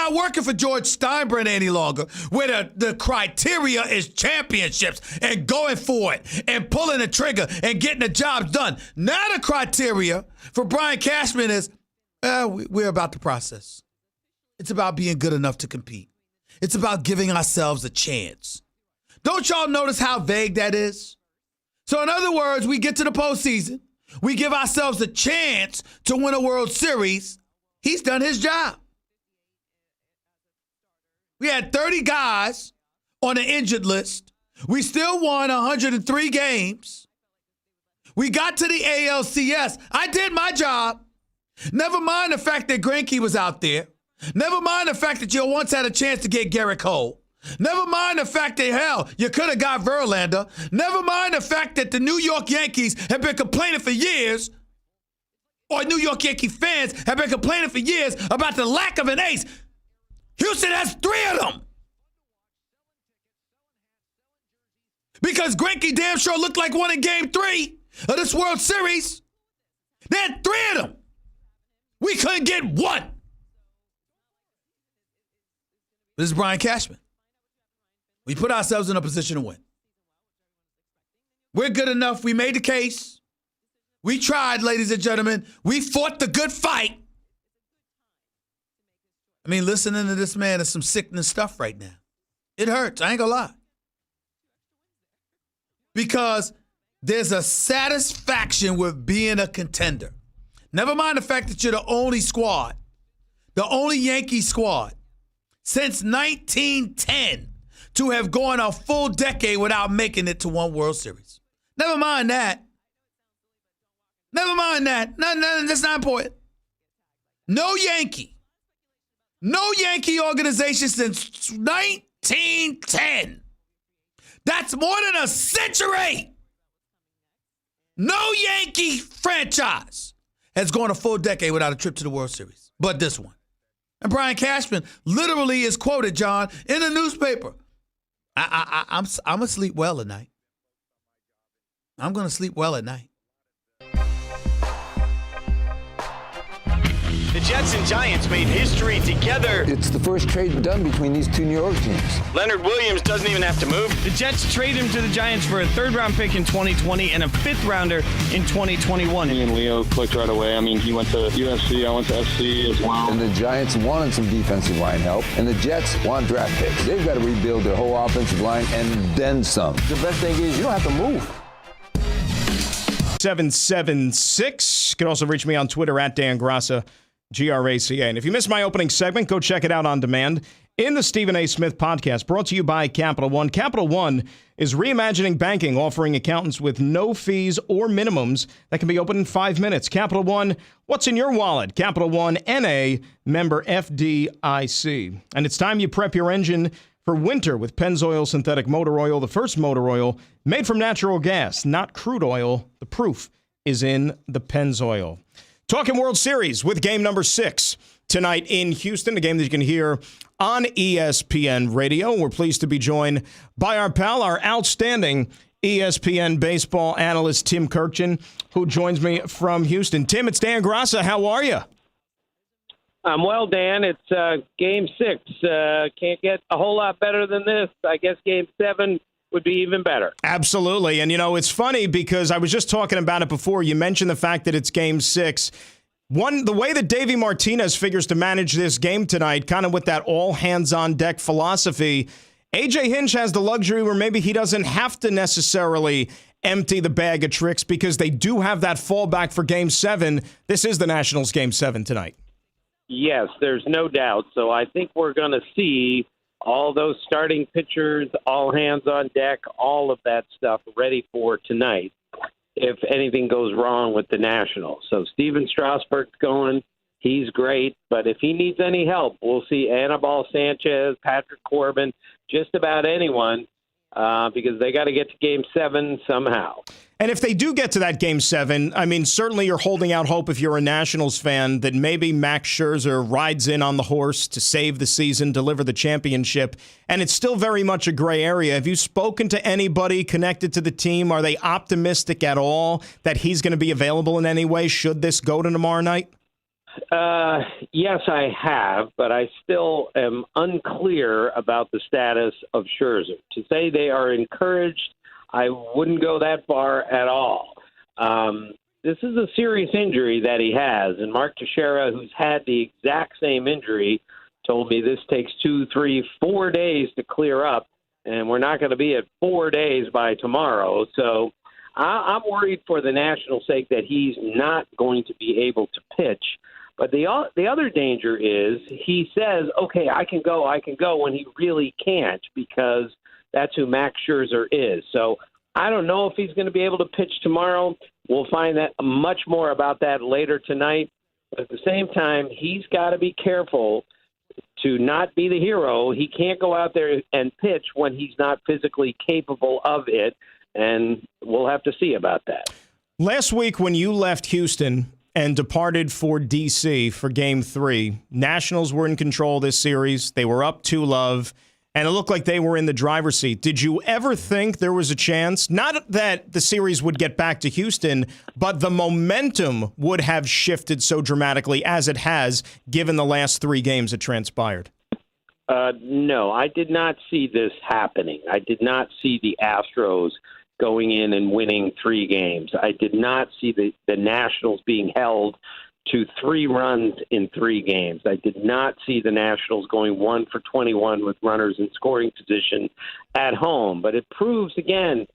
not working for George Steinbrenner any longer, where the criteria is championships and going for it and pulling the trigger and getting the job done. Now the criteria for Brian Cashman is, we're about the process. It's about being good enough to compete. It's about giving ourselves a chance. Don't y'all notice how vague that is? So in other words, we get to the postseason. We give ourselves a chance to win a World Series. He's done his job. We had 30 guys on the injured list. We still won 103 games. We got to the ALCS. I did my job. Never mind the fact that Greinke was out there. Never mind the fact that you once had a chance to get Garrett Cole. Never mind the fact that, hell, you could have got Verlander. Never mind the fact that the New York Yankees have been complaining for years, or New York Yankee fans have been complaining for years about the lack of an ace. Houston has 3 of them. Because Greinke damn sure looked like one in Game 3 of this World Series. They had 3 of them. We couldn't get one. This is Brian Cashman. We put ourselves in a position to win. We're good enough. We made the case. We tried, ladies and gentlemen. We fought the good fight. I mean, listening to this man is some sickening stuff right now. It hurts. I ain't gonna lie. Because there's a satisfaction with being a contender. Never mind the fact that you're the only squad, the only Yankee squad since 1910 to have gone a full decade without making it to one World Series. Never mind that. Never mind that. No, that's not important. No Yankee organization since 1910. That's more than a century. No Yankee franchise has gone a full decade without a trip to the World Series, but this one. And Brian Cashman literally is quoted, John, in the newspaper. I'm going to sleep well at night. I'm going to sleep well at night. The Jets and Giants made history together. It's the first trade done between these two New York teams. Leonard Williams doesn't even have to move. The Jets trade him to the Giants for a 3rd-round pick in 2020 and a 5th-rounder in 2021. Me and Leo clicked right away. I mean, he went to USC, I went to SC as well. And the Giants wanted some defensive line help, and the Jets want draft picks. They've got to rebuild their whole offensive line and then some. The best thing is you don't have to move. 776. You can also reach me on Twitter at Dan Graca. GRACA. And if you missed my opening segment, go check it out on demand in the Stephen A. Smith podcast, brought to you by Capital One. Capital One is reimagining banking, offering accountants with no fees or minimums that can be opened in 5 minutes. Capital One, what's in your wallet? Capital One, N.A., member FDIC. And it's time you prep your engine for winter with Pennzoil Synthetic Motor Oil, the first motor oil made from natural gas, not crude oil. The proof is in the Pennzoil. Talking World Series with game number 6 tonight in Houston, a game that you can hear on ESPN Radio. We're pleased to be joined by our pal, our outstanding ESPN baseball analyst, Tim Kirkjian, who joins me from Houston. Tim, it's Dan Graca. How are you? I'm well, Dan. It's game 6. Can't get a whole lot better than this. I guess game 7 would be even better. Absolutely. And, you know, it's funny because I was just talking about it before. You mentioned the fact that it's game 6. The way that Davey Martinez figures to manage this game tonight, kind of with that all-hands-on-deck philosophy, A.J. Hinch has the luxury where maybe he doesn't have to necessarily empty the bag of tricks because they do have that fallback for game 7. This is the Nationals' game 7 tonight. Yes, there's no doubt. So I think we're going to see all those starting pitchers, all hands on deck, all of that stuff ready for tonight if anything goes wrong with the Nationals. So Steven Strasburg's going. He's great. But if he needs any help, we'll see Anibal Sanchez, Patrick Corbin, just about anyone, because they got to get to game 7 somehow. And if they do get to that game 7, I mean, certainly you're holding out hope if you're a Nationals fan that maybe Max Scherzer rides in on the horse to save the season, deliver the championship, and it's still very much a gray area. Have you spoken to anybody connected to the team? Are they optimistic at all that he's going to be available in any way should this go to tomorrow night? Yes, I have, but I still am unclear about the status of Scherzer. To say they are encouraged, I wouldn't go that far at all. This is a serious injury that he has, and Mark Teixeira, who's had the exact same injury, told me this takes 2, 3, 4 days to clear up, and we're not going to be at 4 days by tomorrow. So I'm worried for the Nationals' sake that he's not going to be able to pitch. But the other danger is he says, okay, I can go, when he really can't, because that's who Max Scherzer is. So I don't know if he's going to be able to pitch tomorrow. We'll find that much more about that later tonight. But at the same time, he's got to be careful to not be the hero. He can't go out there and pitch when he's not physically capable of it, and we'll have to see about that. Last week when you left Houston and departed for D.C. for Game 3, Nationals were in control of this series. They were up 2-0. And it looked like they were in the driver's seat. Did you ever think there was a chance, not that the series would get back to Houston, but the momentum would have shifted so dramatically as it has, given the last 3 games that transpired? No, I did not see this happening. I did not see the Astros going in and winning 3 games. I did not see the Nationals being held to 3 runs in 3 games. I did not see the Nationals going 1 for 21 with runners in scoring position at home. But it proves again,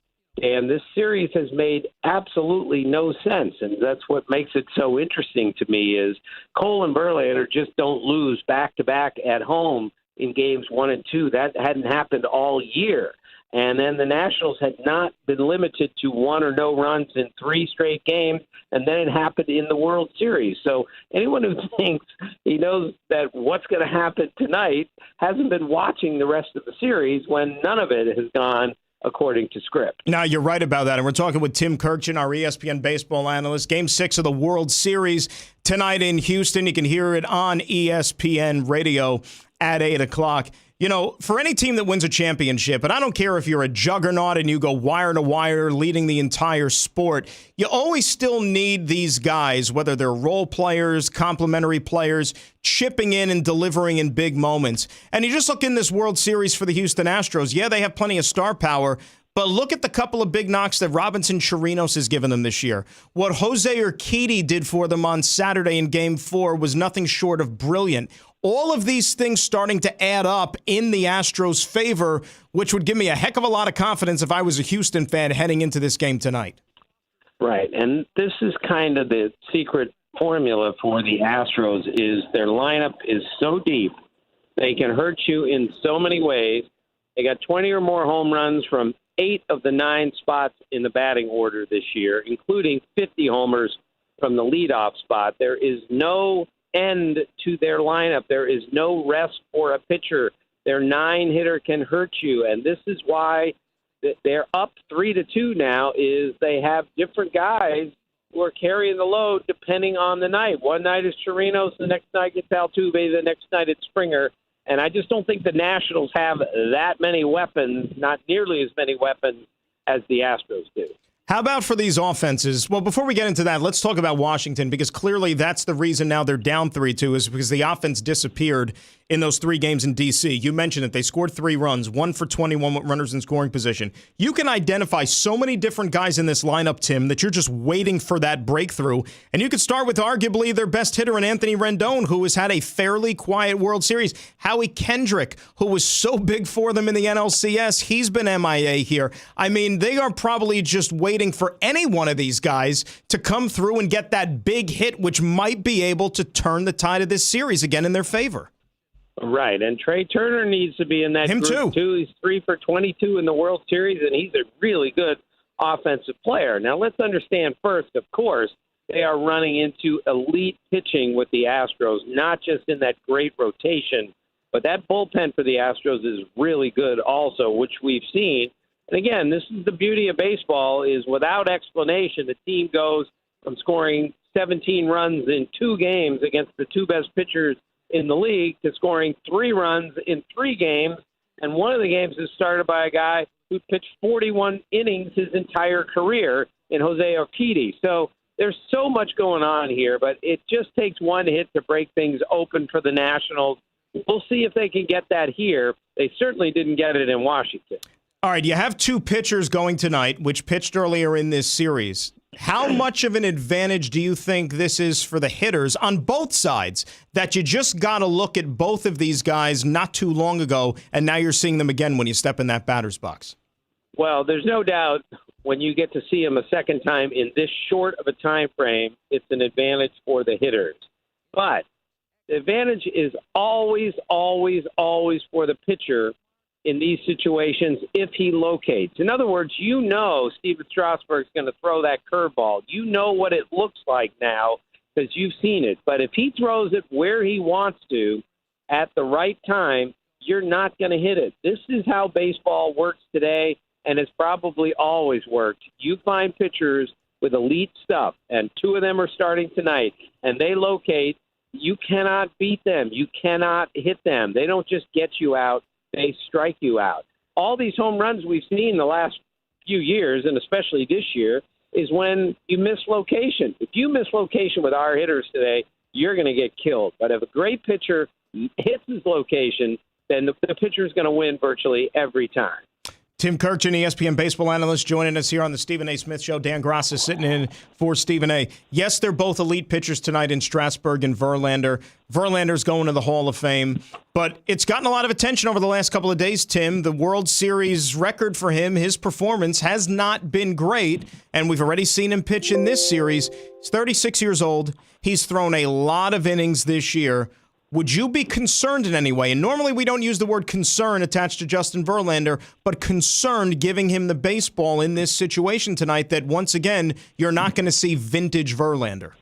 and this series has made absolutely no sense. And that's what makes it so interesting to me is Cole and Verlander just don't lose back-to-back at home in games 1 and 2. That hadn't happened all year. And then the Nationals had not been limited to 1 or no runs in 3 straight games, and then it happened in the World Series. So anyone who thinks he knows that what's going to happen tonight hasn't been watching the rest of the series when none of it has gone according to script. Now, you're right about that. And we're talking with Tim Kirkjian, our ESPN baseball analyst. Game 6 of the World Series tonight in Houston. You can hear it on ESPN radio at 8 o'clock. You know, for any team that wins a championship, and I don't care if you're a juggernaut and you go wire to wire leading the entire sport, you always still need these guys, whether they're role players, complementary players, chipping in and delivering in big moments. And you just look in this World Series for the Houston Astros. Yeah, they have plenty of star power, but look at the couple of big knocks that Robinson Chirinos has given them this year. What Jose Urquidy did for them on Saturday in Game 4 was nothing short of brilliant. All of these things starting to add up in the Astros' favor, which would give me a heck of a lot of confidence if I was a Houston fan heading into this game tonight. Right, and this is kind of the secret formula for the Astros is their lineup is so deep. They can hurt you in so many ways. They got 20 or more home runs from 8 of the 9 spots in the batting order this year, including 50 homers from the leadoff spot. There is no end to their lineup. There is no rest for a pitcher. Their 9-hitter can hurt you, and this is why they're up 3-2 now. Is they have different guys who are carrying the load depending on the night. One night is Chirinos, the next night it's Altuve, the next night it's Springer, and I just don't think the Nationals have that many weapons, not nearly as many weapons as the Astros do. How about for these offenses? Well, before we get into that, let's talk about Washington, because clearly that's the reason now they're down 3-2 is because the offense disappeared in those 3 games in D.C. You mentioned it. They scored 3 runs, 1 for 21 with runners in scoring position. You can identify so many different guys in this lineup, Tim, that you're just waiting for that breakthrough. And you could start with arguably their best hitter in Anthony Rendon, who has had a fairly quiet World Series. Howie Kendrick, who was so big for them in the NLCS, he's been MIA here. I mean, they are probably just waiting for any one of these guys to come through and get that big hit, which might be able to turn the tide of this series again in their favor. Right, and Trey Turner needs to be in that group too. He's 3 for 22 in the World Series, and he's a really good offensive player. Now, let's understand first, of course, they are running into elite pitching with the Astros, not just in that great rotation, but that bullpen for the Astros is really good also, which we've seen. And again, this is the beauty of baseball is without explanation, the team goes from scoring 17 runs in 2 games against the 2 best pitchers in the league to scoring 3 runs in 3 games. And one of the games is started by a guy who pitched 41 innings his entire career in Jose Urquidy. So there's so much going on here, but it just takes one hit to break things open for the Nationals. We'll see if they can get that here. They certainly didn't get it in Washington. All right, you have two pitchers going tonight, which pitched earlier in this series. How much of an advantage do you think this is for the hitters on both sides, that you just got to look at both of these guys not too long ago, and now you're seeing them again when you step in that batter's box? Well, there's no doubt when you get to see them a second time in this short of a time frame, it's an advantage for the hitters. But the advantage is always, always, always for the pitcher in these situations if he locates. In other words, you know Steven Strasburg's going to throw that curveball. You know what it looks like now because you've seen it. But if he throws it where he wants to at the right time, you're not going to hit it. This is how baseball works today, and it's probably always worked. You find pitchers with elite stuff, and two of them are starting tonight, and they locate. You cannot beat them. You cannot hit them. They don't just get you out. They strike you out. All these home runs we've seen the last few years, and especially this year, is when you miss location. If you miss location with our hitters today, you're going to get killed. But if a great pitcher hits his location, then the pitcher is going to win virtually every time. Tim Kirchin, ESPN baseball analyst, joining us here on the Stephen A. Smith Show. Dan Grassa sitting in for Stephen A. Yes, they're both elite pitchers tonight in Strasburg and Verlander. Verlander's going to the Hall of Fame, but it's gotten a lot of attention over the last couple of days, Tim. The World Series record for him, his performance has not been great, and we've already seen him pitch in this series. He's 36 years old. He's thrown a lot of innings this year. Would you be concerned in any way? And normally we don't use the word concern attached to Justin Verlander, but concerned giving him the baseball in this situation tonight that, once again, you're not going to see vintage Verlander?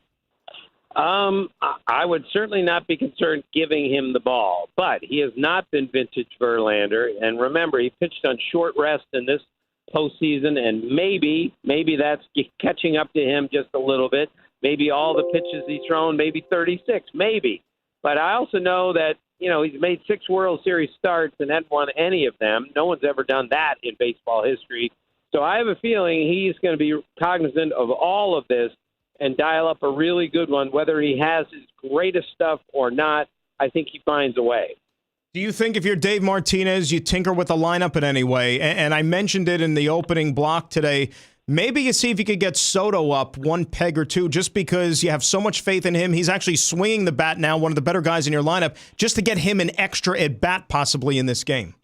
I would certainly not be concerned giving him the ball, but he has not been vintage Verlander. And remember, he pitched on short rest in this postseason, and maybe that's catching up to him just a little bit. Maybe all the pitches he's thrown, maybe 36, maybe. But I also know that, he's made 6 World Series starts and hadn't won any of them. No one's ever done that in baseball history. So I have a feeling he's going to be cognizant of all of this and dial up a really good one. Whether he has his greatest stuff or not, I think he finds a way. Do you think if you're Dave Martinez, you tinker with the lineup in any way? And I mentioned it in the opening block today. Maybe you see if you could get Soto up one peg or two just because you have so much faith in him. He's actually swinging the bat now, one of the better guys in your lineup, just to get him an extra at-bat possibly in this game.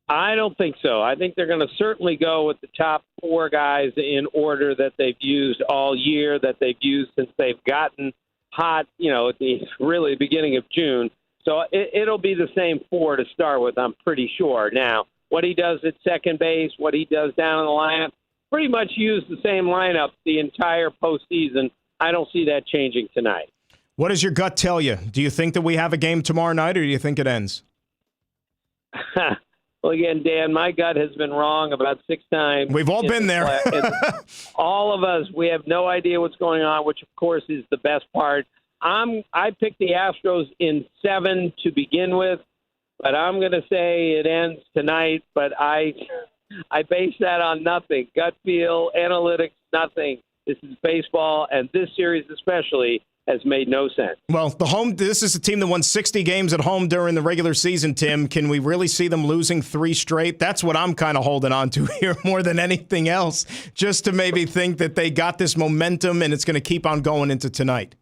I don't think so. I think they're going to certainly go with the top 4 guys in order that they've used all year, that they've used since they've gotten hot, at the really beginning of June. So it'll be the same 4 to start with, I'm pretty sure. Now, what he does at second base, what he does down in the lineup, pretty much use the same lineup the entire postseason. I don't see that changing tonight. What does your gut tell you? Do you think that we have a game tomorrow night, or do you think it ends? Well, again, Dan, my gut has been wrong about 6 times. We've all been there. All of us, we have no idea what's going on, which, of course, is the best part. I picked the Astros in 7 to begin with, but I'm going to say it ends tonight, but I base that on nothing. Gut feel, analytics, nothing. This is baseball, and this series especially has made no sense. Well, this is a team that won 60 games at home during the regular season, Tim. Can we really see them losing 3 straight? That's what I'm kind of holding on to here more than anything else, just to maybe think that they got this momentum and it's going to keep on going into tonight.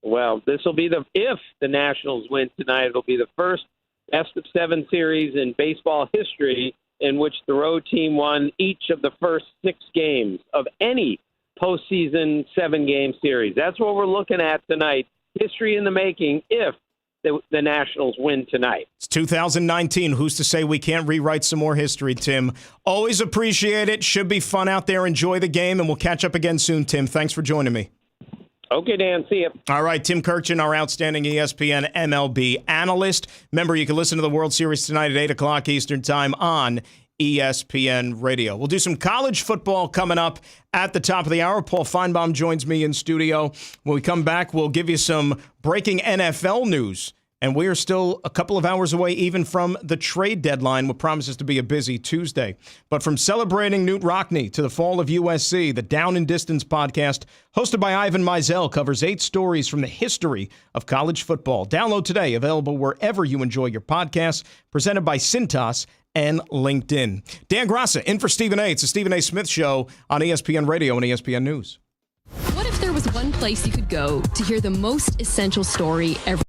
Well, this will be if the Nationals win tonight, it'll be the first best-of-7 series in baseball history in which the road team won each of the first 6 games of any postseason 7-game series. That's what we're looking at tonight. History in the making if the Nationals win tonight. It's 2019. Who's to say we can't rewrite some more history, Tim? Always appreciate it. Should be fun out there. Enjoy the game, and we'll catch up again soon, Tim. Thanks for joining me. Okay, Dan. See you. All right, Tim Kirchin, our outstanding ESPN MLB analyst. Remember, you can listen to the World Series tonight at 8 o'clock Eastern Time on ESPN Radio. We'll do some college football coming up at the top of the hour. Paul Feinbaum joins me in studio. When we come back, we'll give you some breaking NFL news And we are still a couple of hours away even from the trade deadline, what promises to be a busy Tuesday. But from celebrating Knute Rockne to the fall of USC, the Down and Distance podcast, hosted by Ivan Mizell, covers 8 stories from the history of college football. Download today, available wherever you enjoy your podcasts, presented by Cintas and LinkedIn. Dan Grassa in for Stephen A. It's the Stephen A. Smith Show on ESPN Radio and ESPN News. What if there was one place you could go to hear the most essential story ever?